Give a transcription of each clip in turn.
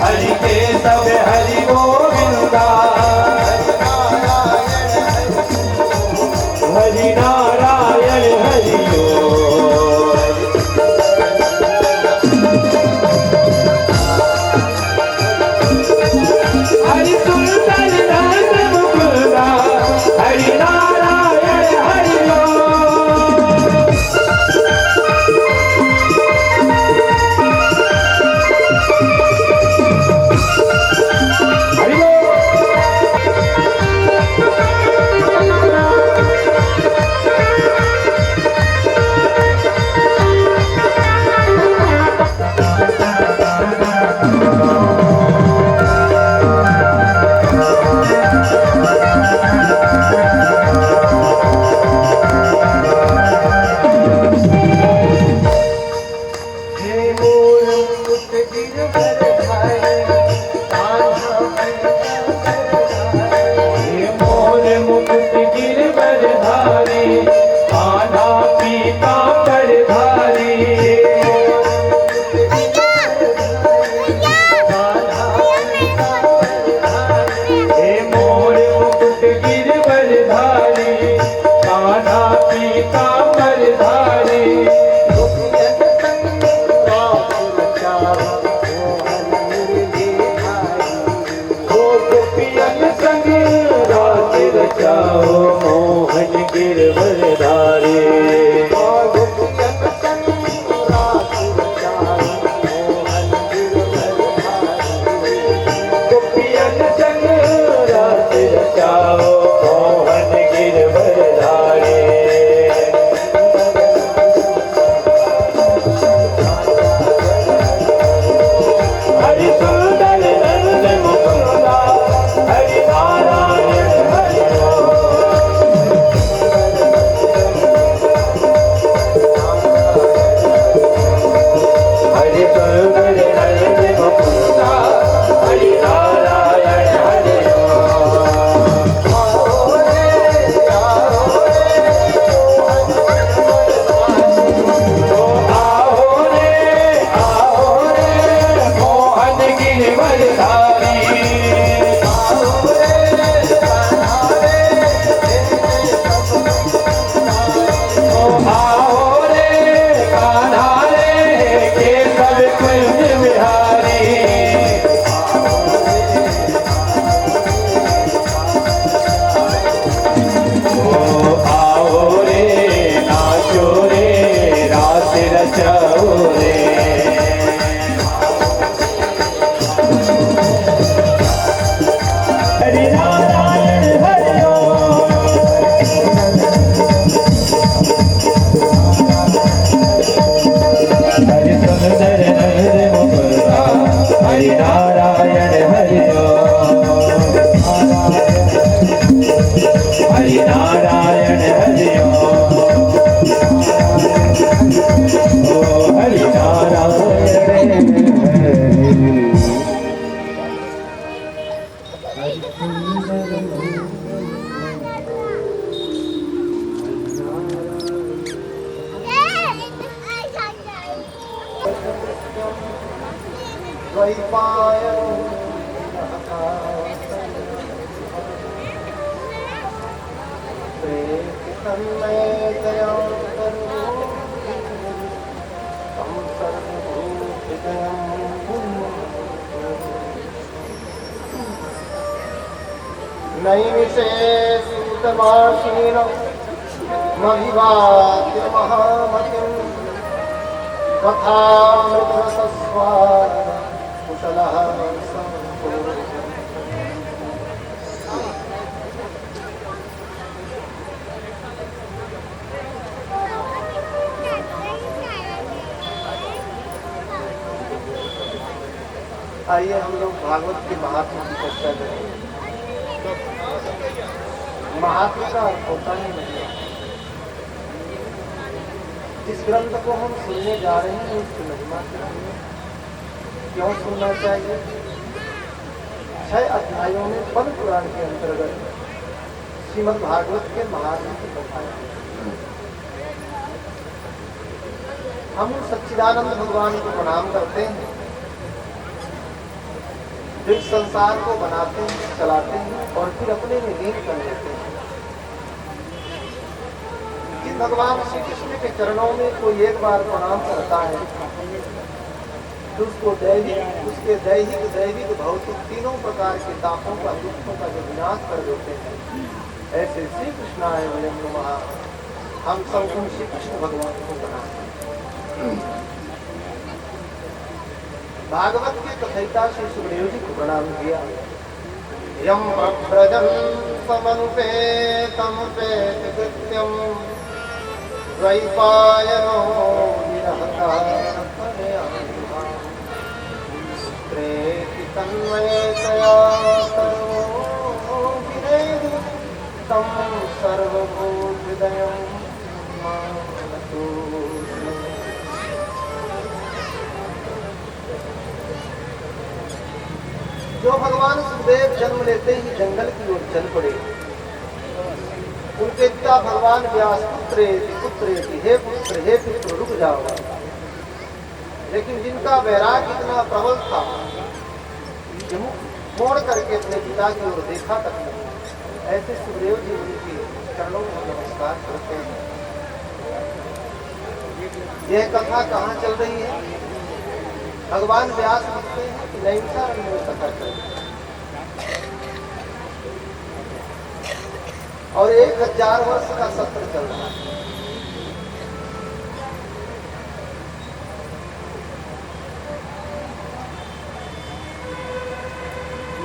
हरि के सब हरि गो आइए हम लोग भागवत के महात्मा की चर्चा करें। महात्मा का अर्थ होता है महिमा। जिस ग्रंथ को हम सुनने जा रहे हैं उसकी महिमा क्यों सुनना चाहिए? 6 अध्यायों में पद्म पुराण के अंतर्गत श्रीमद् भागवत के महात्मा की कथाएं। हम सच्चिदानंद भगवान को प्रणाम करते हैं, जो संसार को बनाते हैं, चलाते हैं और फिर अपने में लीन कर लेते हैं। जिस भगवान श्री कृष्ण के चरणों में कोई एक बार प्रणाम करता है तो उसको उसके दैहिक भौतिक तीनों प्रकार के तापों का, दुखों का जो विनाश कर देते हैं। ऐसे श्री कृष्णाय वयं नमः। हम सब उन श्री कृष्ण भगवान को प्रणाम करते हैं। भागवत के कथयिता श्री सुखदेव जी को प्रणाम किया। यम प्रजन समनुपेतम पेतकृत्यम द्वैपायनो विरहता प्रेति तन्मयतया सर्वो विनयति तं सर्वभूतहृदयं मानतु। भगवान सुखदेव जन्म लेते ही जंगल की ओर चल पड़े। उनके पिता भगवान व्यास पुत्रे हे पुत्र रुक जाओ। लेकिन जिनका वैराग इतना प्रबल था कि मुख मोड़ करके अपने पिता की ओर देखा तक नहीं। ऐसे सुखदेव जी उनके चरणों में नमस्कार करते हैं। यह कथा कहाँ चल रही है? भगवान व्यास लिखते हैं कि नैमिषारण्य में कथा चल रही है और 1000 वर्ष का सत्र चल रहा है।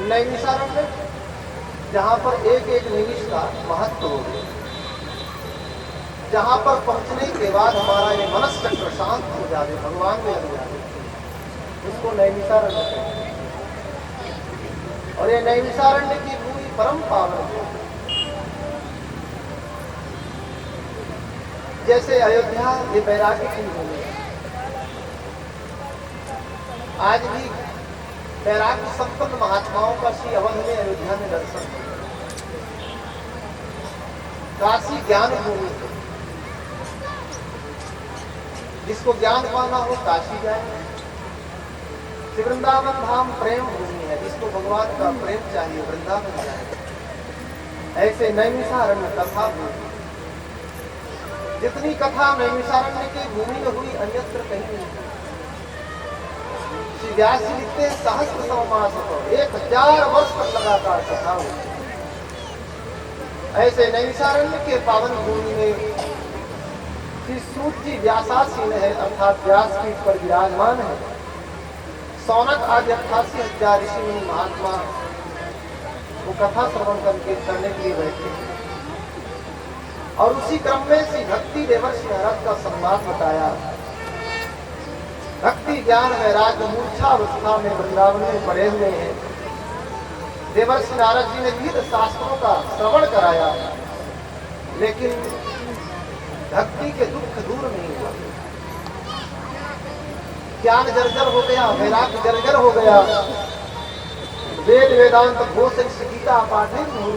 नैमिषारण्य जहां पर एक निमिष का महत्व हो गया, जहां पर पहुंचने के बाद हमारा ये मनस्चक्र शांत हो जाए, भगवान में लग जाए, उसको नैमिषारण्य कहते हैं। और ये नैमिषारण्य की पूरी परम पावन है। जैसे अयोध्या ये वैराग्य की भूमि है, आज भी वैराग्य संपन्न महात्माओं का श्री अवध में अयोध्या में दर्शन है। काशी ज्ञान भूमि है, जिसको ज्ञान पाना हो काशी जाए। वृंदावन धाम प्रेम भूमि है, जिसको भगवान का प्रेम चाहिए वृंदावन जाए। ऐसे नैमिषारण्य कथा भूमि, जितनी कथा नैमिषारण्य की भूमि में हुई अन्यत्र कहीं नहीं। श्री व्यास जी लिखते हैं सहस्त्र समास 1000 वर्ष तक लगातार कथा हुई। ऐसे नैमिषारण्य के पावन भूमि में श्री सूत जी व्यासासीन है, अर्थात व्यासपीठ पर विराजमान है। सौनक आदि 88,000 ऋषि मुनि महात्मा वो कथा श्रवण करने के लिए बैठे। और उसी क्रम में श्री भक्ति देवर्षि नारद का संवाद बताया। भक्ति ज्ञान वैराग्य मूर्छा अवस्था में वृंदावन में पड़े हुए हैं। देवर्षि नारद जी ने विविध शास्त्रों का श्रवण कराया, लेकिन भक्ति के दुख दूर नहीं हुआ। ज्ञान जर्जर हो गया, वैराग्य जर्जर हो गया। वेद वेदांत घोष गीता पाठ नहीं,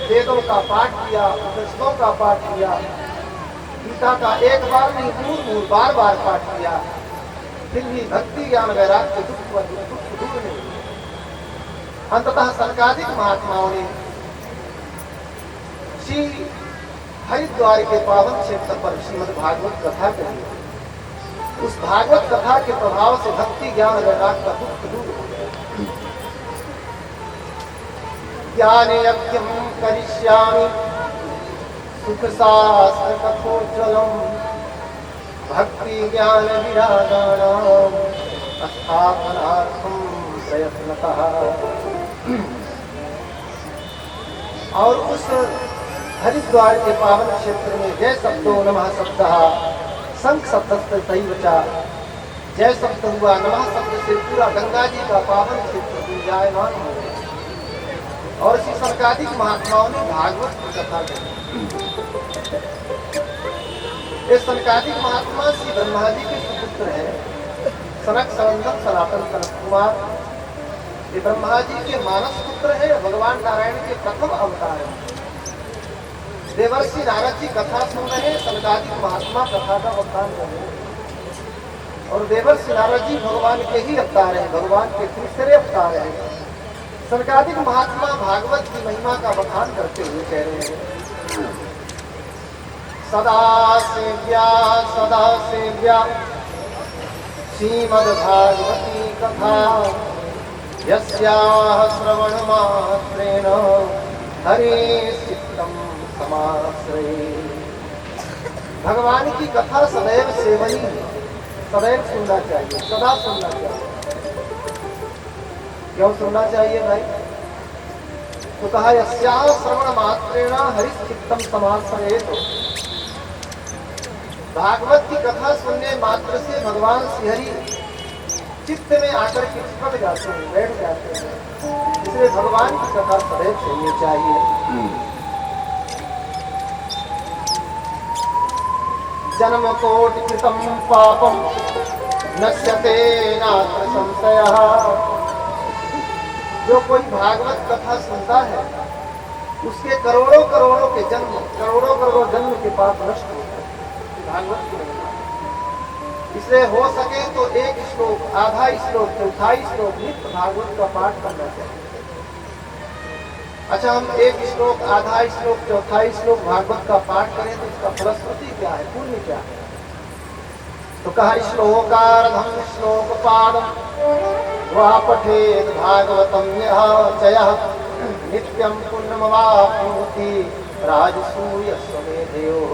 वेदों का पाठ किया, उपनिषदों का पाठ किया, गीता का एक बार नहीं बार बार पाठ किया, फिर भी भक्ति ज्ञान वैराग्य दुख दूर नहीं। अंततः सनकादिक महात्माओं ने श्री हरिद्वार के पावन क्षेत्र पर श्रीमद् भागवत कथा कही। उस भागवत कथा के प्रभाव से भक्ति ज्ञान वैराग्य का दुख दूर हो गया। ज्ञाने यज्ञं करिष्यामि सुख शास्त्र कथोज्ज्वलम् भक्ति ज्ञान विरागाणां स्थापनार्थं प्रयत्नतः। और उस हरिद्वार के पावन क्षेत्र में जय शब्दो नमः शब्दः शंख शब्द तैवचा, जय शब्द हुआ, नमः शब्द से पूरा गंगा जी का पावन क्षेत्र गुंजायमान हो गया। और श्री सनकादिक महात्माओं ने भागवत की कथा कही। ये सनकादिक महात्मा श्री ब्रह्मा जी के सुपुत्र है, सनक सनंदन सनातन सनत कुमार। ये ब्रह्मा जी के मानस पुत्र है, भगवान नारायण के प्रथम अवतार है। देवर्षि नारद जी कथा सुन रहे हैं, सनकादिक महात्मा कथा का अवतार कर रहे हैं। और देवर्षि नारद जी भगवान के ही अवतार है, भगवान के तीसरे अवतार है। सनकादिक महात्मा भागवत की महिमा का बखान करते हुए कह रहे हैं, सदा सेव्या श्रीमद् भागवती कथा यस्याः श्रवण मात्रेण हरेः चित्तं समाश्रये। भगवान की कथा सदैव सेवनीय है, सदैव सुनना चाहिए, सदा सुनना चाहिए। क्यों सुनना चाहिए भाई? तो कहा यस्याः श्रवण मात्रेण हरिः चित्तं समाश्रयेत्। भागवत की कथा सुनने मात्र से भगवान श्रीहरि चित्त में आकर के चिपक जाते हैं, बैठ जाते हैं। इसलिए भगवान की कथा सदैव सुननी चाहिए। जन्म कोटि कृतं पापं नश्यते नात्र संशयः जो कोई भागवत कथा सुनता है उसके करोड़ों करोड़ों के जन्म, करोड़ों करोड़ों जन्म के पाप नष्ट होते हैं भागवत की महिमा। इसलिए हो सके तो एक श्लोक, आधा श्लोक, चौथाई श्लोक नित्य भागवत का पाठ करना चाहिए। अच्छा, हम एक श्लोक, आधा श्लोक, चौथाई श्लोक भागवत का पाठ करें तो इसका फलश्रुति क्या है, पुण्य क्या है? तो कहा श्लोकार्धम श्लोक पादम वह पठेत भागवतम चयः नित्यं पुण्यमवाप्नोति राजसूय स्वमेधयोः।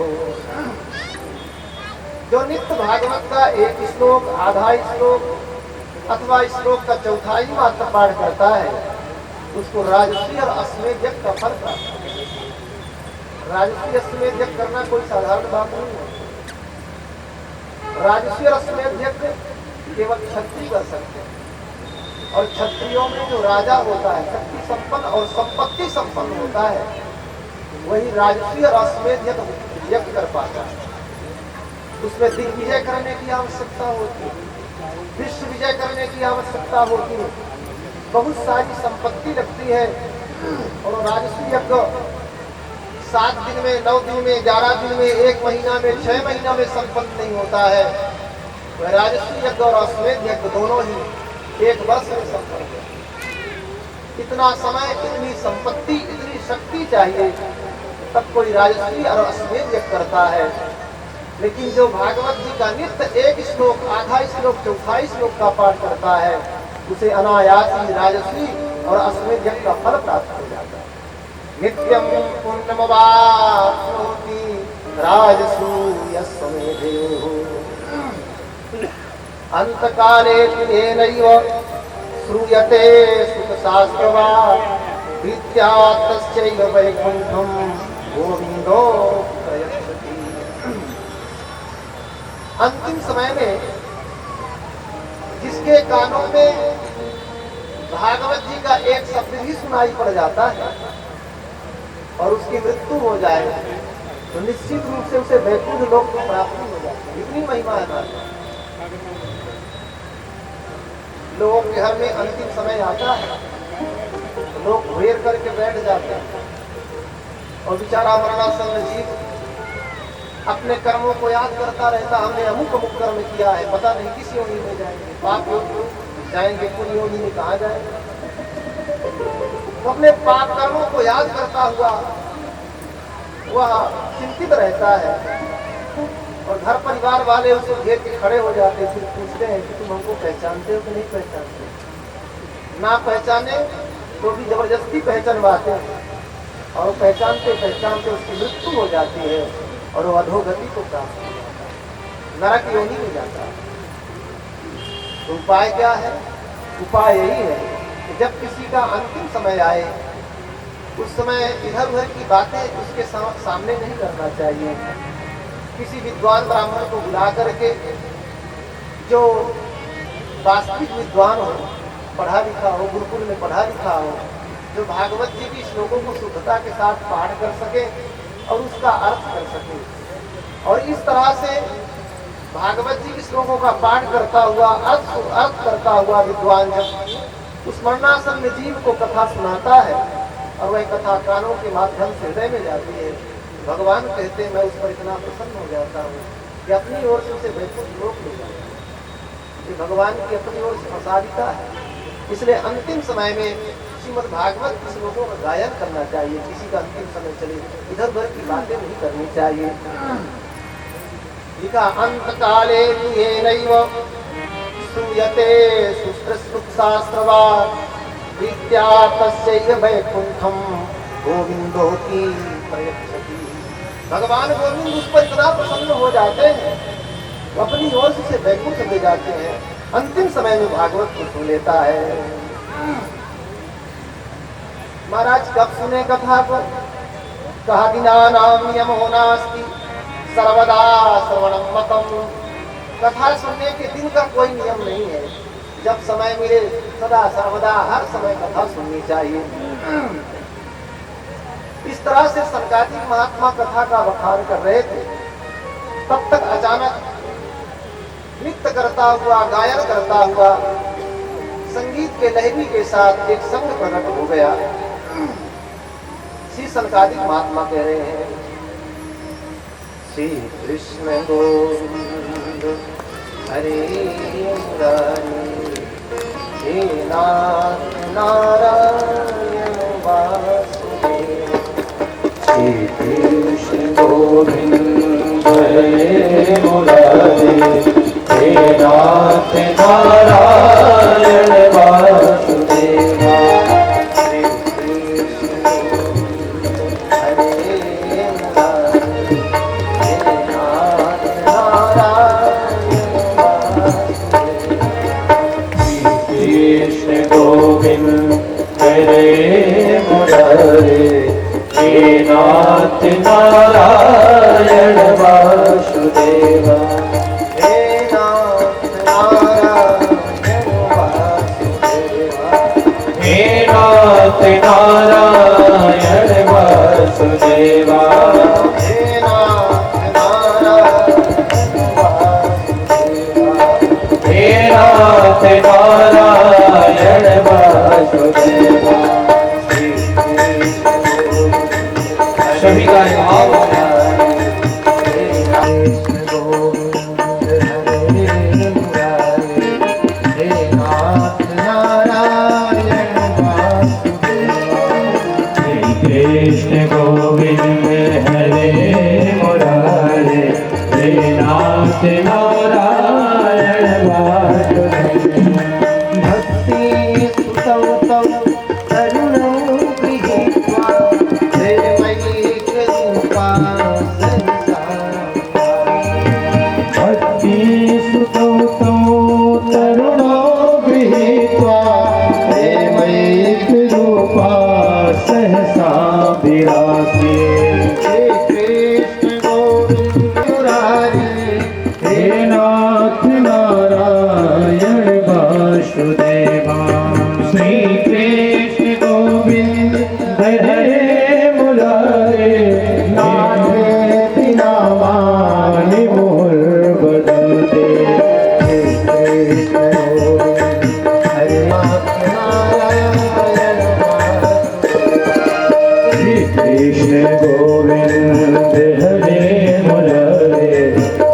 जो नित्य भागवत का एक श्लोक, आधा श्लोक अथवा श्लोक का चौथाई मात्र पाठ करता है उसको राजसी और अश्वमेध यज्ञ का फल प्राप्त है। राजसी अश्वमेध यज्ञ करना कोई साधारण बात नहीं है। राजसी और अश्वमेध यज्ञ केवल क्षत्रिय कर सकते हैं, और क्षत्रियों में जो राजा होता है, शक्ति संपन्न और संपत्ति संपन्न होता है, वही राजसी और अश्वमेध यज्ञ कर पाता है। उसमें दिग्विजय करने की आवश्यकता होती है, विश्व विजय करने की आवश्यकता होती है, बहुत सारी संपत्ति लगती है। और राजसी यज्ञ 7 दिन में, 9 दिन में, 11 दिन में, 1 महीना में, 6 महीना में संपन्न नहीं होता है। वह राजसी यज्ञ और अश्वमेध यज्ञ दोनों ही 1 वर्ष में संपन्न है। इतना समय, इतनी संपत्ति, इतनी शक्ति चाहिए तब कोई राजसी और अश्वमेध यज्ञ करता है। लेकिन जो भागवत जी का नित्य एक श्लोक, आधा श्लोक, चौथाई श्लोक का पाठ करता है उसे अनायास ही राजसी और अश्वमेध यज्ञ का फल प्राप्त हो जाता है। नित्यं पुण्यमवाप्नोति राजसूय स्वमेधयोः अंतकाले तेनैव श्रूयते सुखशास्त्रवात् विद्या तस्यैव वैकुण्ठं गोविन्दो प्रयच्छति। अंतिम समय में जिसके कानों में भागवत जी का एक शब्द भी सुनाई पड़ जाता है और उसकी मृत्यु हो जाए तो निश्चित रूप से उसे वैकुंठ लोक की प्राप्ति हो जाती है। इतनी महिमा है भागवत। लोगों के घर में अंतिम समय आता है तो लोग घेर करके बैठ जाते हैं और बेचारा मरणासन्न जीव अपने कर्मों को याद करता रहता, हमने अमुक अमुक कर्म किया है, पता नहीं किस योनि में जाएंगे, पाप योनि जाएंगे, पुण्य योनि में कहाँ जाएंगे। तो अपने पाप कर्मों को याद करता हुआ वह चिंतित रहता है और घर परिवार वाले उसे घेर के खड़े हो जाते, फिर पूछते हैं कि तुम हमको पहचानते हो कि नहीं पहचानते। ना पहचाने तो भी जबरदस्ती पहचानवाते हैं और पहचानते पहचानते उसकी मृत्यु हो जाती है और वो अधोगति को प्राप्त हो जाता है, नरक योनि में जाता है। तो उपाय क्या है? उपाय यही है कि जब किसी का अंतिम समय आए उस समय इधर उधर की बातें उसके सामने नहीं करना चाहिए। किसी विद्वान ब्राह्मण को बुला करके, जो वास्तविक विद्वान हो, पढ़ा लिखा हो, गुरुकुल में पढ़ा लिखा हो, जो भागवत जी की श्लोकों को शुद्धता के साथ पाठ कर सके और उसका अर्थ कर सके। और इस तरह से भागवत जी के श्लोकों का पाठ करता हुआ, अर्थ करता हुआ विद्वान जब उस मरणासन्न जीव को कथा सुनाता है और वह कथा कानों के माध्यम से हृदय में जाती है, भगवान कहते हैं मैं उस पर इतना प्रसन्न हो जाता हूँ कि अपनी ओर से उसे वैकुंठ लोक ले जाता हूँ। ये भगवान की अपनी ओर से प्रसादिता है। इसलिए अंतिम समय में श्रीमद् भागवत के श्लोकों का गायन करना चाहिए। किसी का अंतिम समय चले इधर उधर की बातें नहीं करनी चाहिए। लिखा अंत काले येनैव श्रूयते सुश्रुतशास्त्रवात् विद्या तस्यैव वैकुण्ठं गोविन्दोति प्रयच्छति। भगवान गोविंद उस पर इतना प्रसन्न हो जाते हैं तो अपनी ओर से वैकुंठ ले जाते हैं। अंतिम समय में भागवत को सुन लेता है। महाराज कब सुने कथा को? कहा दिनानाम नियमो नास्ति सर्वदा श्रवणं मतम्। कथा सुनने के दिन का कोई नियम नहीं है, जब समय मिले सदा सर्वदा हर समय कथा सुननी चाहिए। इस तरह से सनकादिक महात्मा कथा का बखान कर रहे थे, तब तक अचानक नृत्य करता हुआ, गायन करता हुआ संगीत के लहरी के साथ एक संग प्रकट हो गया। श्री सनकादिक महात्मा कह रहे हैं, श्री कृष्ण गोविंद हरे मुरारी, हे नाथ नारायण वासुदेव। श्री कृष्ण गोविंद हरे मुरारी, हे नाथ नारायण वासुदेवा। श्री कृष्ण गोविंद हरे मुरारी, हे नाथ नारायण वासुदेवा। श्री कृष्ण गोविंद हरे मुरारी, हे नाथ नारायण वासुदेवा। नारायण वासुदेवा, हे नाथ नारायण वासुदेवा, हे नाथ नारायण वासुदेवा। सभी का भाव कृष्ण गोविंद हरे मुरारे, हे नाथ नारायण वासुदेवा। भक्ति सुतौ तौ करुणौ गृहीत्वा, प्रेमैक रूपा संसारा। भक्ति सुतौ तौ करुणौ गृहीत्वा, प्रेमैक रूपा सहसा विरासी। हे कृष्ण गोविंद मुरारी, हे नाथ नारायण वासुदेवा। श्री कृष्ण गोविंद हरे मुरारी, नाथे बिना मानि मोर बदलते। हे कृष्ण गोविंद हरे नाथ नारायण कृष्ण गोविंद हरे मुरारे,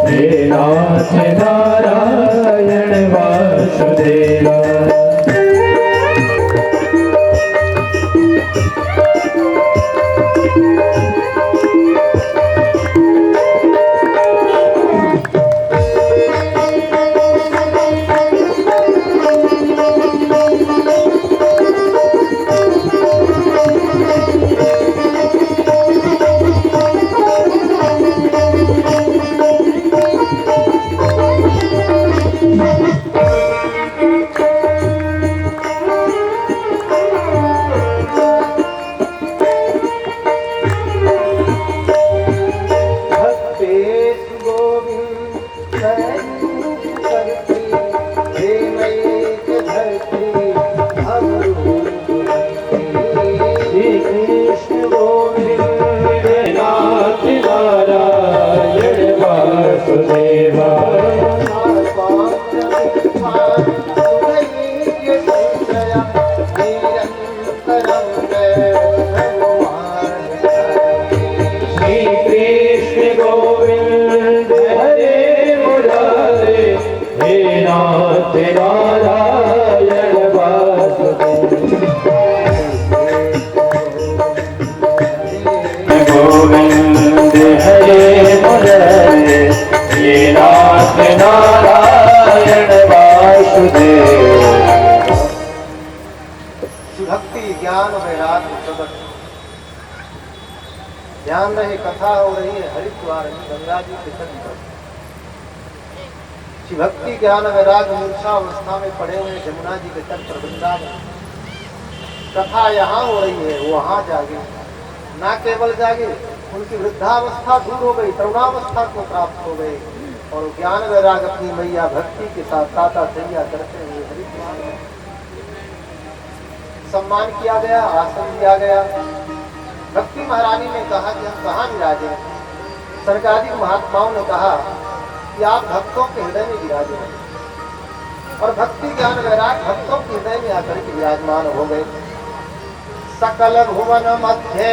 हे नाथ नारायण वासुदेवा। भक्ति ज्ञान वैराग्य प्रकट। ध्यान रहे कथा हो रही है हरिद्वार में गंगा जी के तट पर। श्री भक्ति ज्ञान वैराग्य मूर्छा अवस्था में पड़े हुए जमुना जी के तट पर वृंदावन। कथा यहाँ हो रही है, वहाँ जागे। ना केवल जागे, उनकी वृद्धावस्था दूर हो गई, तरुणावस्था को प्राप्त हो गई और ज्ञान वैराग्य अपनी मैया भक्ति के साथ ताता तैया करते हुए हरिद्वार में सम्मान किया गया, आसन दिया गया। भक्ति महारानी ने कहा कि हम कहाँ विराजे। सरकारिक महात्माओं ने कहा कि आप भक्तों के हृदय में विराजे। और भक्ति ज्ञान वैराग भक्तों के हृदय में आकर के विराजमान हो गए। सकल भुवन मध्य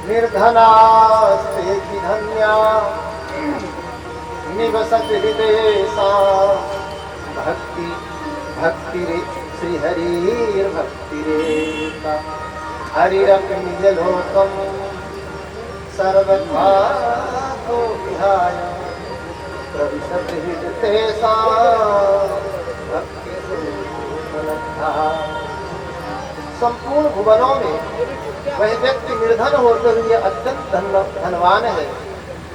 निर्धनास्ते की धन्या निवसत हृदय सा भक्ति भक्ति रे श्री हरि भक्ति रेता हरिरपि निजलोकम सर्वथा तो विहाय प्रविशत हृदय सा भक्ति संपूर्ण भुवनों में वह व्यक्ति निर्धन होते हुए अत्यंत धनवान है,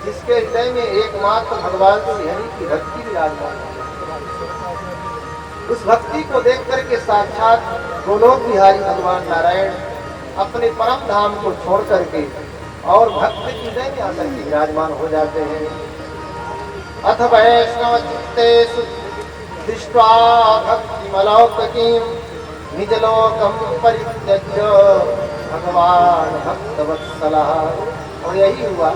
जिसके हृदय में एकमात्र भगवान श्री हरि की भक्ति विराजमान है। उस भक्ति को देख करके साक्षात गोलोक बिहारी भगवान नारायण अपने परम धाम को छोड़ करके और भक्त के हृदय में आकर के विराजमान हो जाते हैं। अथ वैष्णव चित्तेषु दृष्ट्वा भक्तिमलौकिकीं निजलोकं परित्यज्य भगवान भक्तवत्सलः। और यही हुआ,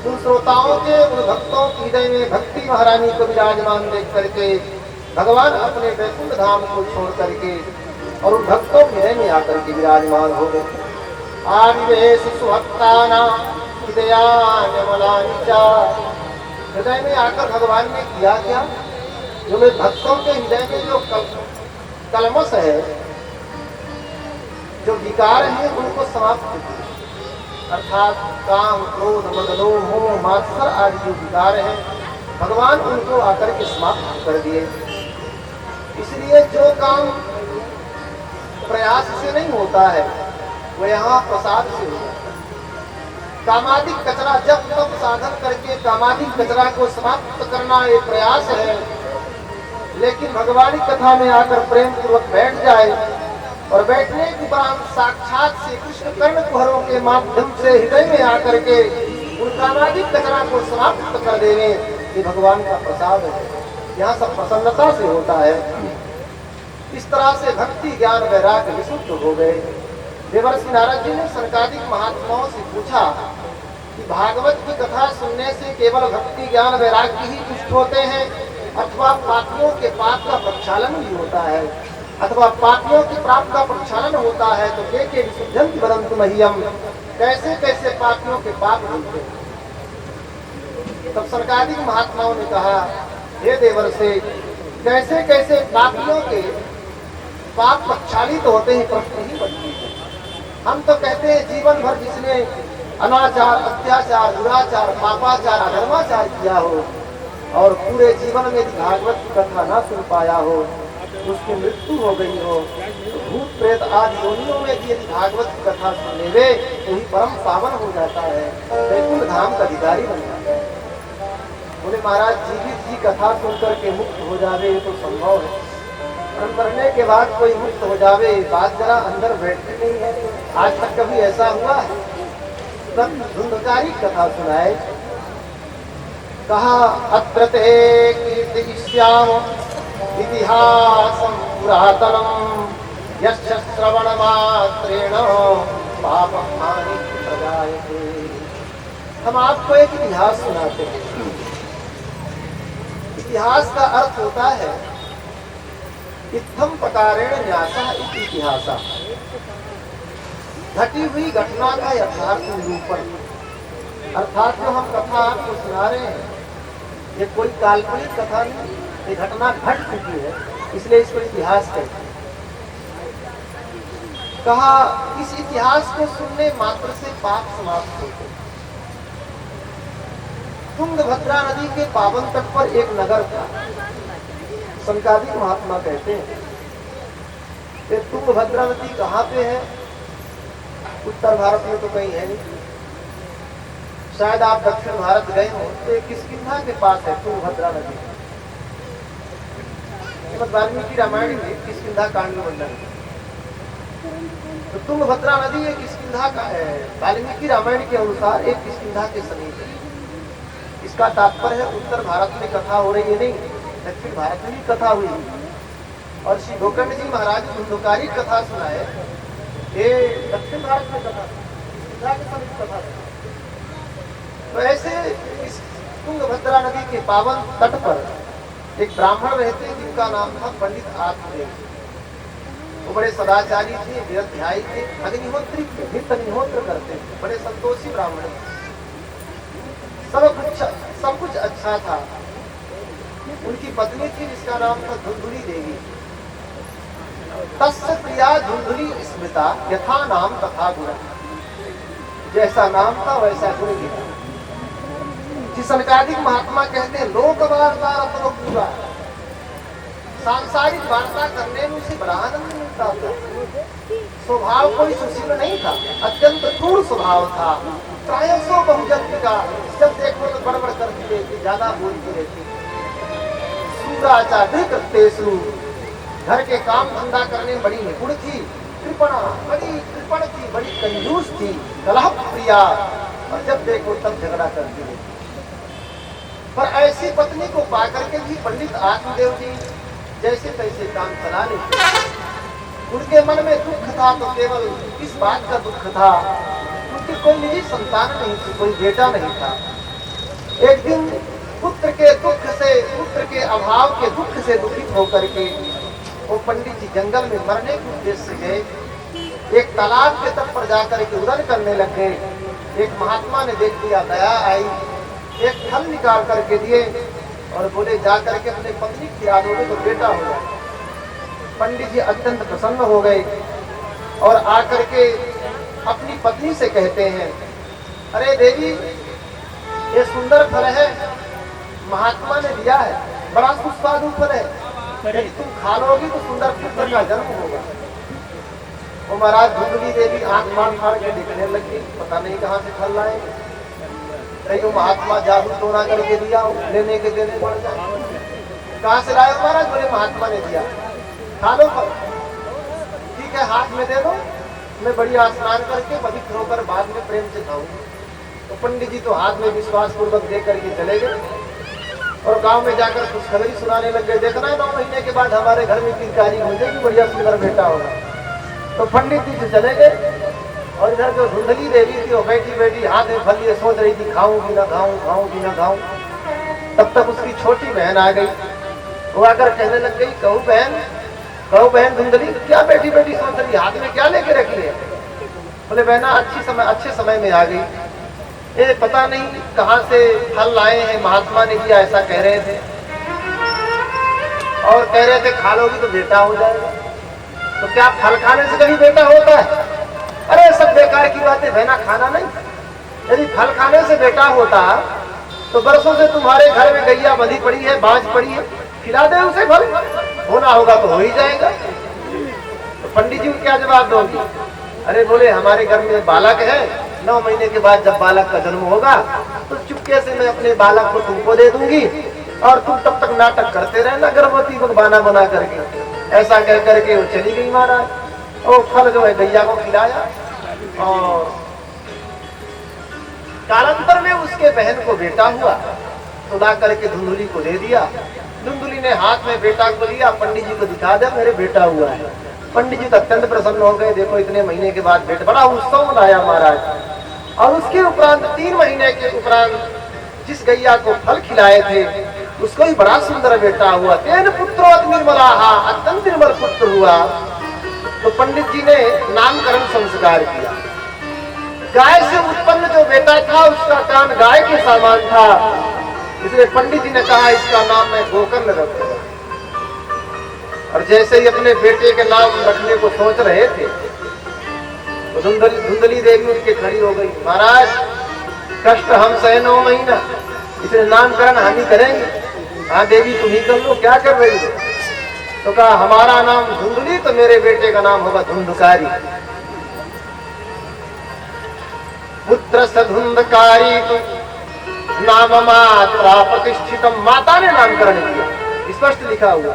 उन श्रोताओं के उन भक्तों के हृदय में भक्ति महारानी को विराजमान देख करके भगवान अपने वैकुंठ धाम को छोड़ करके और उन भक्तों के हृदय में आकर के विराजमान हो गए। आविवेश सुभक्तानां हृदयान्यमलानि च। हृदय में आकर भगवान ने किया क्या, जो वे भक्तों के हृदय में जो कलमश है, जो विकार है, उनको समाप्त कर दिया। अर्थात काम क्रोध मद लोभ मोह मात्सर आदि जो विकार है, भगवान उनको आकर के समाप्त कर दिए। इसलिए जो काम प्रयास से नहीं होता है, वो यहाँ प्रसाद से होता है। कामादिक कचरा जब तब साधन करके कामादिक कचरा को समाप्त करना एक प्रयास है, लेकिन भगवान की कथा में आकर प्रेम पूर्वक बैठ जाए और बैठने के उपरांत साक्षात श्री कृष्ण कर्ण कुहरों के माध्यम से हृदय में आकर के उन कामादिक कचरा को समाप्त कर देवे, ये भगवान का प्रसाद है। यहाँ सब प्रसन्नता से होता है। इस तरह से भक्ति ज्ञान वैराग्य विशुद्ध हो गए। देवर्षि नारद जी ने सनकादिक महात्माओं से पूछा कि भागवत की कथा सुनने से केवल भक्ति ज्ञान वैराग्य ही पुष्ट होते हैं, अथवा पापियों के पाप का प्रक्षालन भी होता है, अथवा पापियों के पाप का प्रक्षालन होता है, तो के विशुद्धंति वदन्तु मह्यम, कैसे कैसे पापियों के पाप धुलते हैं। तब सनकादिक महात्माओं ने कहा, हे देवर्षि, कैसे कैसे पापियों के पाप प्रक्षालित होते हैं, प्रश्न ही बनती है। हम तो कहते हैं जीवन भर जिसने अनाचार अत्याचार दुराचार पापाचार अधर्माचार किया हो और पूरे जीवन में भागवत की कथा न सुन पाया हो, उसकी मृत्यु हो गई हो, तो भूत प्रेत आदि योनियों में भी यदि भागवत की कथा सुन लेवे तो ही परम पावन हो जाता है, वैकुंठ धाम का अधिकारी बन जाता है। बोले महाराज, जीवित जी कथा सुनकर के मुक्त हो जावे ये तो संभव है, परम करने के बाद कोई मुक्त हो जावे, बात जरा अंदर बैठती नहीं है। आज तक कभी ऐसा हुआ है? तब धुंधकारी कथा सुनाए, कहा अत्र ते कीर्तिष्याम इतिहासं पुरातनम यस्य श्रवण मात्रेण पापं हानि प्रजायते। हम आपको एक इतिहास सुनाते हैं। इतिहास का अर्थ होता है इत्थम प्रकारेण न्यासः इति इतिहासः, घटी हुई घटना का यथार्थ निरूपण। अर्थात जो हम कथा आपको सुना रहे हैं, ये कोई काल्पनिक कथा नहीं, ये घटना घट चुकी है, इसलिए इसको इतिहास कहते हैं। कहा इस इतिहास को सुनने मात्र से पाप समाप्त होते हैं। तुंगभद्रा नदी के पावन तट पर एक नगर था। सनकादिक महात्मा कहते हैं कि तुंगभद्रा नदी कहाँ पे है? उत्तर भारत में तो कहीं है नहीं, शायद आप दक्षिण भारत गए हो तो किष्किंधा के पास है तुंगभद्रा नदी। वाल्मीकि रामायण में किष्किंधा कांड में वर्णन है। तो तुंगभद्रा नदी एक किष्किंधा का है, वाल्मीकि रामायण के अनुसार एक किष्किंधा के समीप है। इसका तात्पर्य है उत्तर भारत में कथा हो रही है नहीं, दक्षिण भारत में भी कथा हुई। और श्री गोकर्ण जी महाराज धुंधकारी कथा सुनाए, ये दक्षिण भारत में कथा के समीप कथा। तो ऐसे इस तुंगभद्रा नदी के पावन तट पर एक ब्राह्मण रहते जिनका नाम था पंडित आत्मदेव। वो बड़े सदाचारी थे, निरध्यायी थे, अग्निहोत्री थे, नित्य अग्निहोत्र करते थे, बड़े संतोषी ब्राह्मण थे। सब कुछ अच्छा था। उनकी पत्नी थी जिसका नाम था धुंधुली देवी। तस्य प्रिया धुंधुली स्मृता यथा नाम तथा गुण। जैसा नाम था वैसा गुण भी था। सनकादिक महात्मा कहते हैं लोक वार्ता रत्न पूरा, सांसारिक वार्ता करने में उसे बड़ा आनंद मिलता था। स्वभाव कोई सुशील नहीं था, अत्यंत क्रूर स्वभाव था। प्रायसो बहुजन का जब देखो तो बड़बड़ करती रहती, ज्यादा बोलती रहती। सूराचार कृतेषु, घर के काम धंधा करने में बड़ी निपुण थी। कृपणा, बड़ी कृपण थी, बड़ी कंजूस थी। कलह प्रिया, और जब देखो तब झगड़ा करती रहती। पर ऐसी पत्नी को पाकर के भी पंडित आत्मदेव जी जैसे तैसे काम चला लेते। उनके मन में दुख था तो केवल इस बात का दुख था, उनकी कोई निजी संतान नहीं थी, कोई बेटा नहीं था। एक दिन पुत्र के दुख से, पुत्र के अभाव के दुख से दुखित होकर के वो पंडित जी जंगल में मरने के उद्देश्य से गए। एक तालाब के तट पर जाकर के उदन करने लग गए। एक महात्मा ने देख लिया, दया आई, एक फल निकाल करके दिए और बोले जा करके अपने पत्नी खिला दोगे तो बेटा हो जाए। पंडित जी अत्यंत प्रसन्न हो गए और आकर के अपनी पत्नी से कहते हैं, अरे देवी, ये सुंदर फल है, महात्मा ने दिया है, बड़ा सुस्वादु फल है, यदि तुम खा लोगी तो सुंदर पुत्र का जन्म होगा। वो महाराज धुंधली देवी आंख फाड़ के देखने लगी, पता नहीं कहाँ से फल लाएंगे। तो महात्मा जादू टोना करके दिया, लेने के देने पड़ जाए। कहाँ से लाए महाराज? बोले महात्मा ने दिया, खा लो फल। ठीक है, हाथ में दे दो, मैं बढ़िया स्नान करके पवित्र होकर बाद में प्रेम से खाऊंगी। तो पंडित जी तो हाथ में विश्वास पूर्वक दे करके चले गए और गांव में जाकर खुशखबरी सुनाने लग गए, देखना 9 महीने के बाद हमारे घर में किलकारी हो जाएगी, बढ़िया सुंदर बेटा होगा। तो पंडित जी से चले गए और इधर जो धुंधली देवी थी वो बैठी बैठी हाथ में फल लिए सोच रही थी, खाऊंगी ना खाऊं, खाऊंगी ना खाऊं। तब तक उसकी छोटी बहन आ गई। वो आकर कहने लग गई, कहूँ बहन धुंधली, क्या बैठी बैठी सोच रही, हाथ में क्या लेके रखी है? बोले बहना अच्छे समय में आ गई। ये पता नहीं कहाँ से फल लाए हैं, महात्मा ने दिया ऐसा कह रहे थे और कह रहे थे खा लोगी तो बेटा हो जाएगा। तो क्या फल खाने से कभी बेटा होता है? अरे सब बेकार की बातें, बहना खाना नहीं। यदि फल खाने से बेटा होता तो बरसों से तुम्हारे घर में गैया बंधी पड़ी है, बाज पड़ी है, खिला दे उसे, फल होना होगा तो हो ही जाएगा। तो पंडित जी को क्या जवाब दोगी? अरे बोले हमारे घर में बालक है, 9 महीने के बाद जब बालक का जन्म होगा तो चुपके से मैं अपने बालक को तुमको दे दूंगी और तुम तब तक नाटक करते रहना गर्भवती को बहाना बना करके। ऐसा कह करके वो चली गई महाराज। और फल जो है गैया को खिलाया और कालांतर में उसके बहन को बेटा हुआ तो ला करके धुंधुली को दे दिया। धुंधुली ने हाथ में बेटा को लिया, पंडित जी को दिखा दिया, मेरे बेटा हुआ है। पंडित जी तो अत्यंत प्रसन्न हो गए, देखो इतने महीने के बाद बेटा, बड़ा उत्सव मनाया महाराज। और उसके उपरांत 3 महीने के उपरांत जिस गैया को फल खिलाए थे उसको ही बड़ा सुंदर बेटा हुआ। तेन पुत्रो निर्मलाहा, अत्यंत निर्मल पुत्र हुआ। तो पंडित जी ने नामकरण संस्कार किया। गाय से उत्पन्न जो बेटा था उसका कान गाय के समान था, इसलिए पंडित जी ने कहा इसका नाम मैं गोकर्ण रखूंगा। और जैसे ही अपने बेटे के नाम रखने को सोच रहे थे तो धुंधली देवी उनके खड़ी हो गई, महाराज कष्ट हम सहे 9 महीना, इसलिए नामकरण हम ही करेंगे। हाँ देवी तुम ही कर लो, क्या कर रही हो? तो कहा हमारा नाम धुंधली तो मेरे बेटे का नाम होगा धुंधकारी। पुत्र सधुंधकारी नाम मात्रा प्रतिष्ठितम, माता ने नामकरण किया, स्पष्ट लिखा हुआ।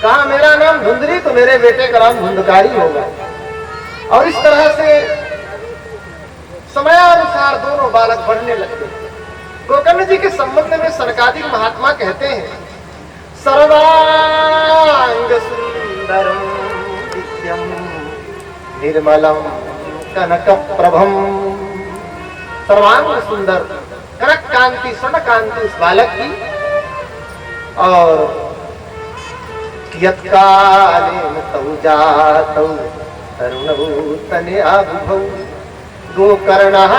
कहा मेरा नाम धुंधली तो मेरे बेटे का नाम धुंधकारी होगा। और इस तरह से समयानुसार दोनों बालक बढ़ने लगते। गोकर्ण जी के संबंध में सनकादिक महात्मा कहते हैं, सर्वांग सुंदरम नित्यम निर्मलम कनक प्रभम। सर्वांग सुंदर, कनक कांति, स्वर्ण कांति उस बालक की, और यत्कालेन तौ जातौ तरुणौ तनया विभौ गोकर्णः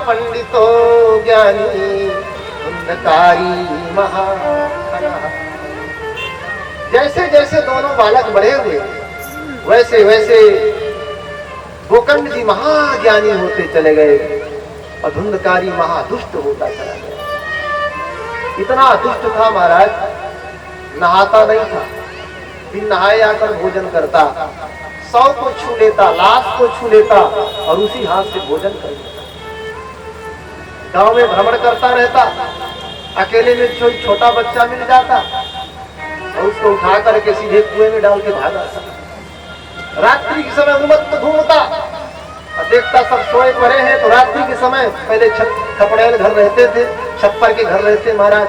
पंडितो ज्ञानी धुंधकारी महाखनः। जैसे जैसे दोनों बालक बढ़े हुए वैसे वैसे गोकर्ण जी महाज्ञानी होते चले गए और धुंधकारी महादुष्ट होता चला गया। इतना दुष्ट था महाराज, नहाता नहीं था, बिन नहाए आकर भोजन करता, 100 को छू लेता, लाश को छू लेता और उसी हाथ से भोजन कर लेता। गांव में भ्रमण करता रहता, अकेले में कोई छोटा बच्चा मिल जाता और उसको उठा करके सीधे कुएं में डाल के भाग आता। रात्रि के समय उन्मत्त घूमता और देखता सब सोए पड़े हैं, तो रात्रि के समय पहले खपड़ेल घर रहते थे, छप्पर के घर रहते महाराज,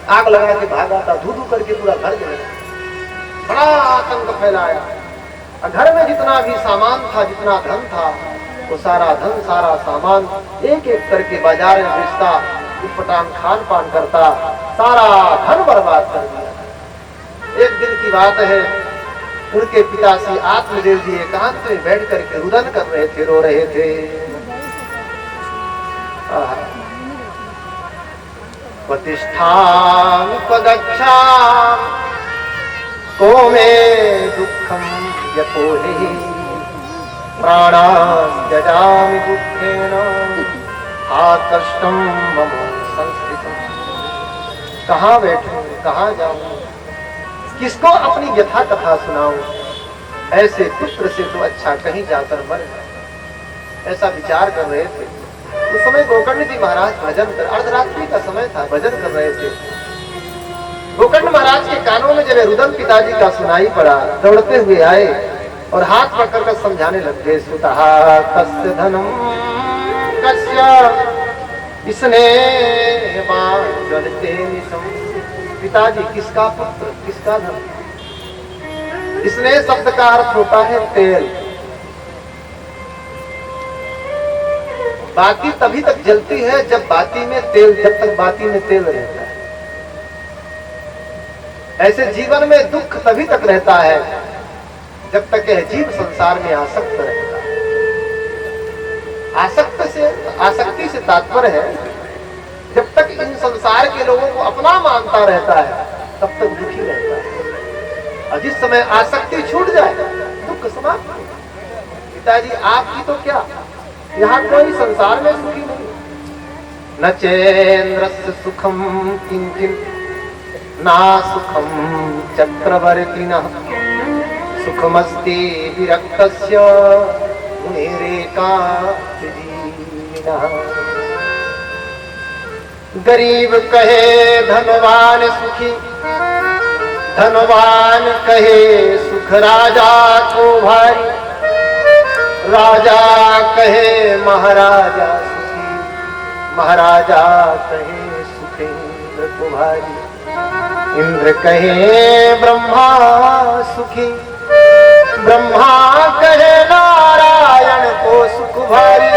आग लगा के भाग आता, धू धू करके पूरा घर जला। बड़ा आतंक फैलाया और घर में जितना भी सामान था, जितना धन था, वो सारा धन सारा सामान एक एक करके बाजार में बेचता, उटपटांग खान पान करता, सारा धन बर्बाद कर दिया। एक दिन की बात है, उनके पिता श्री आत्मदेव जी एकांत में बैठ करके रुदन कर रहे थे, रो रहे थे। प्रतिष्ठां पदक्षां को मे दुःखं यपोहि प्राणां त्यजामि दुःखेन हा कष्टं मम संस्कृतं। कहाँ बैठूं, कहाँ जाऊं, किसको अपनी यथा कथा सुनाऊं, ऐसे पुत्र से तो अच्छा कहीं जाकर मर जाए, ऐसा विचार कर रहे थे। उस समय गोकर्ण जी महाराज भजन कर, अर्धरात्रि का समय था, भजन कर रहे थे। गोकर्ण महाराज के कानों में जब रुदन पिताजी का सुनाई पड़ा, दौड़ते हुए आए और हाथ पकड़ कर समझाने लग गए। सुतः कस्य धनम कस्य स्नेहवान ज्वलते निशम। पिताजी किसका पुत्र, किसका धन। स्नेह शब्द का अर्थ होता है तेल। बाती तभी तक जलती है जब बाती में तेल, जब तक बाती में तेल रहता है। ऐसे जीवन में दुख तभी तक रहता है जब तक यह जीव संसार में आसक्त रहता है। आसक्ति से तात्पर्य है जब तक इन संसार के लोगों को अपना मानता रहता है तब तक दुखी रहता है, और जिस समय आसक्ति छूट जाए दुख समाप्त। पिताजी आपकी तो क्या, यहाँ कोई संसार में सुखी नहीं। न चेन्द्रस्य सुखम किंचित् ना सुखम चक्रवर्तिनः सुखमस्ति विरक्तस्य मुनिरेकांतजीविनः। गरीब कहे धनवान सुखी, धनवान कहे सुख राजा को भारी, राजा कहे महाराजा सुखी, महाराजा कहे सुख इंद्र को भारी, इंद्र कहे ब्रह्मा सुखी, ब्रह्मा कहे नारायण को सुख भारी,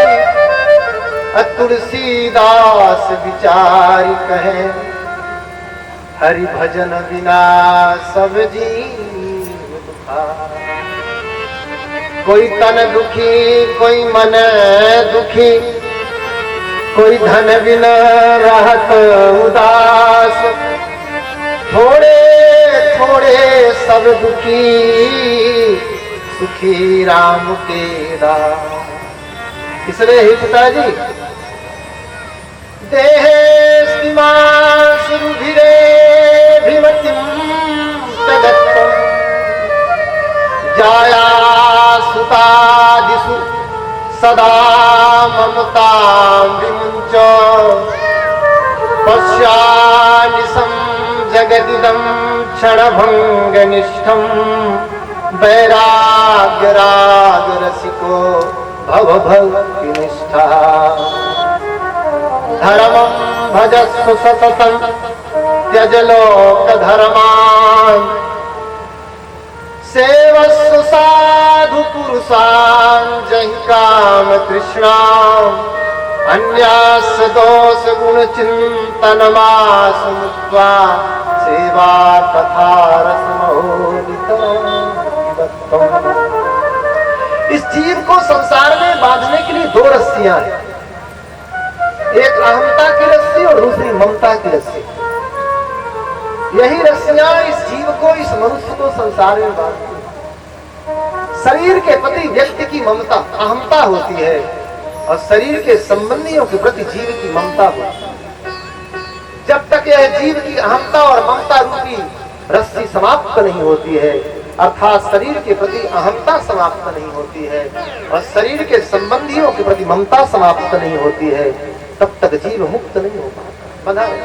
तुलसीदास विचारी कहे हरि भजन बिना सब जीव दुखारी। कोई तन दुखी, कोई मन दुखी, कोई धन बिना रहत उदास, थोड़े थोड़े सब दुखी, सुखी राम के दास। इसलिए ही पिताजी देहेस्तिमांस रुधिरे भीमतिं तदत्तं जाया सुतादिषु सदा ममतां विमुञ्च पश्यानिशं जगदिदं क्षणभङ्गनिष्ठं वैराग्यरागरसिको भवभक्तिनिष्ठा। धर्मं भजस्व सततं त्यज लोकधर्मान् सेवस्व साधु पुरुषान् जहि काम तृष्णाम् अन्यास्य दोष गुण चिंतनमासु मुक्त्वा सेवा कथा रसम इस जीव को संसार में बांधने के लिए दो रस्सियां हैं, एक अहंता की रस्सी और दूसरी ममता की रस्सी। यही रस्सियां इस जीव को, इस मनुष्य को संसार में बांधती हैं। शरीर के प्रति व्यक्ति की ममता अहंता होती है और शरीर के संबंधियों के प्रति जीव की ममता होती है। जब तक यह जीव की अहंता और ममता रूपी रस्सी समाप्त नहीं होती है, अर्थात शरीर के प्रति अहंता समाप्त नहीं होती है और शरीर के संबंधियों के प्रति ममता समाप्त नहीं होती है, तब तक जीव मुक्त नहीं हो पाता, बंधा है।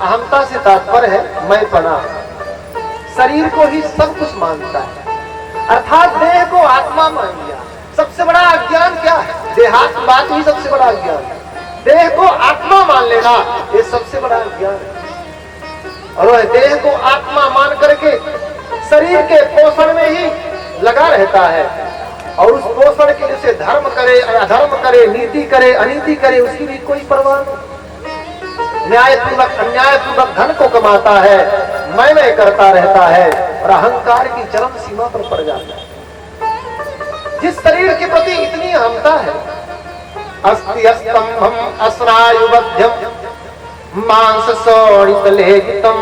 अहंता से तात्पर्य है मैंपना, शरीर को ही सब कुछ मानता है, अर्थात देह को आत्मा मान लिया। सबसे बड़ा अज्ञान क्या है? देहात्मवाद ही सबसे बड़ा अज्ञान है। देह को आत्मा मान लेना ये सबसे बड़ा अज्ञान है। और वह देह को आत्मा मान करके शरीर के पोषण में ही लगा रहता है और उस पोषण के लिए धर्म करे, अधर्म करे, नीति करे, अनीति करे, उसकी भी कोई परवाह नहीं। न्यायपूर्वक अन्यायपूर्वक धन को कमाता है, मैं करता रहता है और अहंकार की चरम सीमा पर पड़ जाता है। जिस शरीर के प्रति इतनी अहंता है, अस्ति स्तंभम अस्नायुबध्यम मांस सौड़ितलेहितम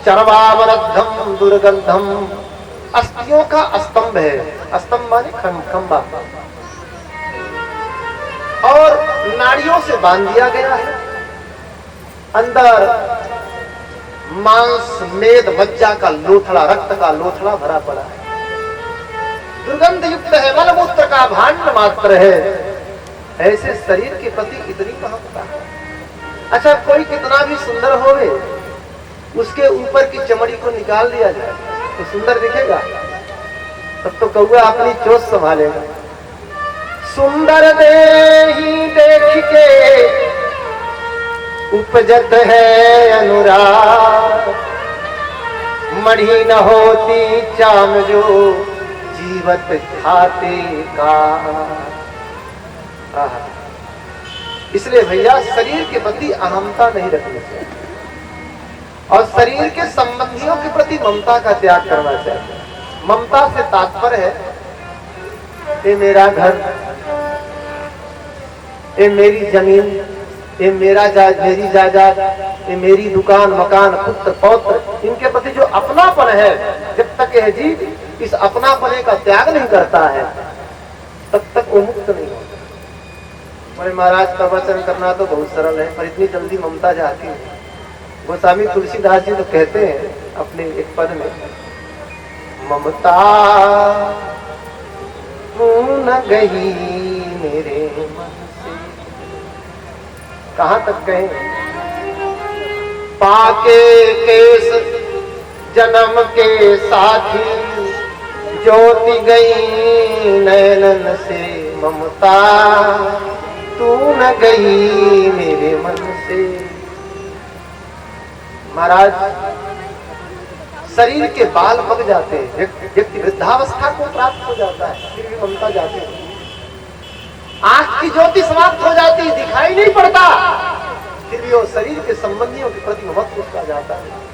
चर्वावरद्धम दुर्गंधम। अस्थियों का स्तंभ है, स्तंभ माने खंबा, और नाड़ियों से बांध दिया गया है। अंदर मांस, मेद, मज्जा का लोथड़ा, रक्त का लोथड़ा भरा पड़ा है, दुर्गंध युक्त है, मलमूत्र का भांड मात्र है। ऐसे शरीर के प्रति इतनी महत्ता है। अच्छा, कोई कितना भी सुंदर होवे, उसके ऊपर की चमड़ी को निकाल दिया जाए तो सुंदर दिखेगा? तब तो कौआ अपनी चोट संभालेगा। सुंदर देही देख के उपजत है अनुराग, मढ़ी न होती चाम जो जीवत खाते का। इसलिए भैया शरीर के प्रति अहंता नहीं रखनी चाहिए और शरीर के संबंधियों के प्रति ममता का त्याग करना चाहिए। ममता से तात्पर्य है ये मेरा घर, ये मेरी जमीन, ये मेरी जायदाद, ये मेरी दुकान, मकान, पुत्र पौत्र, इनके प्रति जो अपनापन है, जब तक यह जीव इस अपनापने का त्याग नहीं करता है तब तक वो मुक्त नहीं होता। हमारे महाराज प्रवचन करना तो बहुत सरल है, पर इतनी जल्दी ममता जाती है। गोस्वामी तुलसीदास जी तो कहते हैं अपने एक पद में, ममता न गई मेरे मन से। कहां तक कहें? पाके केस जन्म के साथी, ज्योति गई नैनन से ममता तू न गई मेरे मन से। महाराज, शरीर के बाल पक जाते हैं, व्यक्ति वृद्धावस्था को प्राप्त हो जाता है, फिर भी ममता जाती है। आंख की ज्योति समाप्त हो जाती, दिखाई नहीं पड़ता, फिर भी वो शरीर के संबंधियों के प्रति महत्व उसका जाता है।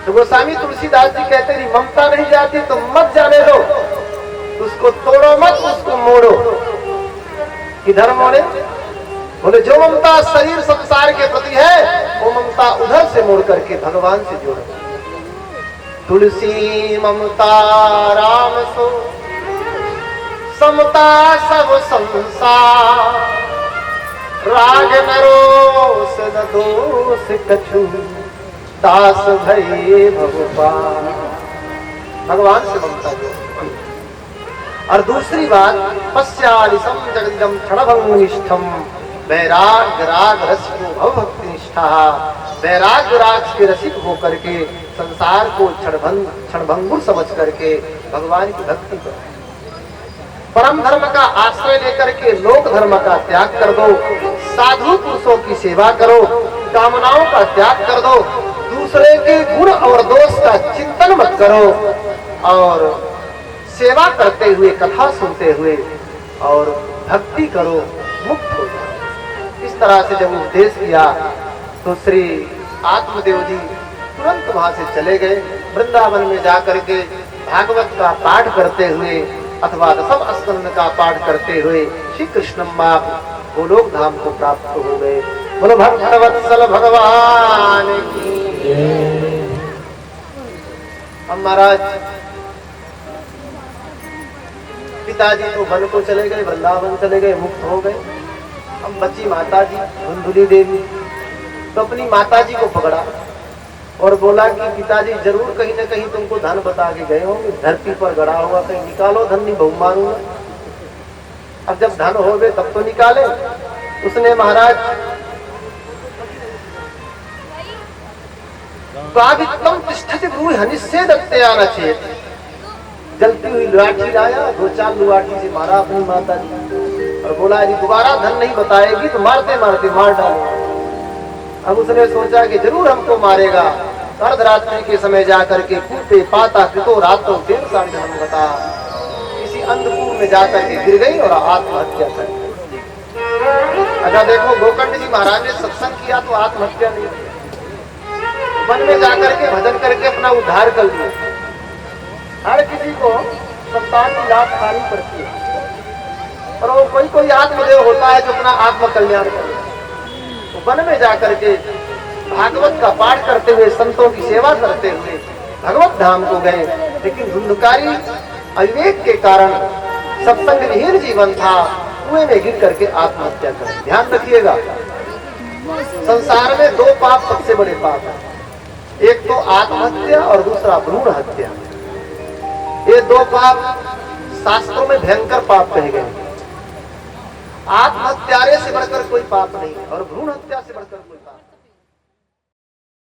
तो गोस्वामी तुलसीदास जी कहते हैं ममता नहीं जाती तो मत जाने दो, उसको तोड़ो मत, उसको मोड़ो। किधर मोड़े? बोले जो ममता शरीर संसार के प्रति है वो ममता उधर से मोड़ करके भगवान से जोड़ो। तुलसी ममता राम सो समता सब संसार, राग नरोस न दोष कछु, दास भये भगवान। भगवान से ममता जोड़ो। और दूसरी बात, पश्यालिसम जगदिदम क्षणभंगुनिष्ठम, वैराग्य राग रसिको भव भक्ति निष्ठा। वैराग्य राग के रसिक होकर के संसार को क्षणभंगुर समझ करके भगवान की भक्ति करो। परम धर्म का आश्रय लेकर के लोक धर्म का त्याग कर दो, साधु पुरुषों की सेवा करो, कामनाओं का त्याग कर दो, दूसरे के गुण और दोष का चिंतन मत करो और सेवा करते हुए, कथा सुनते हुए और भक्ति करो, मुक्त हो जाओ। इस तरह से जब उपदेश किया तो श्री आत्मदेव जी तुरंत वहां से चले गए। वृंदावन में जाकर के भागवत का पाठ करते हुए अथवा दशम स्कंद का पाठ करते हुए श्री कृष्ण गोलोक धाम को प्राप्त हो गए। बोलो भक्तवत्सल भगवान की। अब महाराज पिताजी तो वन को चले गए, वृंदावन चले गए, मुक्त हो गए। अब बची माता जी धुंधुली देवी, तो अपनी माता जी को पकड़ा और बोला कि पिताजी जरूर कहीं न कहीं तुमको धन बता के गए होंगे, धरती पर गड़ा हुआ कहीं निकालो, धन नहीं बहु मारूंगा। अब जब धन हो गए तब तो निकाले। उसने महाराज जलती हुई लाठी लाया, 2-4 लाठी से मारा अपनी माता जी और बोला यदि दोबारा धन नहीं बताएगी तो मारते मारते मार डालो। अब उसने सोचा कि जरूर हमको मारेगा। अर्धरात्रि के समय जाकर के कूपे पाता कृतो रातों देव साधन बता, किसी अंधकूप में जाकर के गिर गई और आत्महत्या कर। अच्छा देखो, गोकर्ण जी महाराज ने सत्संग किया तो आत्महत्या नहीं की, वन में जाकर के भजन करके अपना उद्धार कर लिया। हर किसी को संतान की लाभ खानी पड़ती है, और वो कोई आत्मदेव होता है जो अपना आत्म कल्याण करे। तो वन में जाकर के भागवत का पाठ करते हुए, संतों की सेवा करते हुए भगवत धाम को गए। लेकिन धुंधकारी अविवेक के कारण सत्संग विहीन जीवन था, कुएं में गिर करके आत्महत्या कर। ध्यान रखिएगा, संसार में 2 पाप सबसे बड़े पाप हैं, एक तो आत्महत्या और दूसरा भ्रूण हत्या। ये 2 पाप शास्त्रों में भयंकर पाप कहे गए। आत्महत्यारे से बढ़कर कोई पाप नहीं और भ्रूण हत्या से बढ़कर कोई पाप।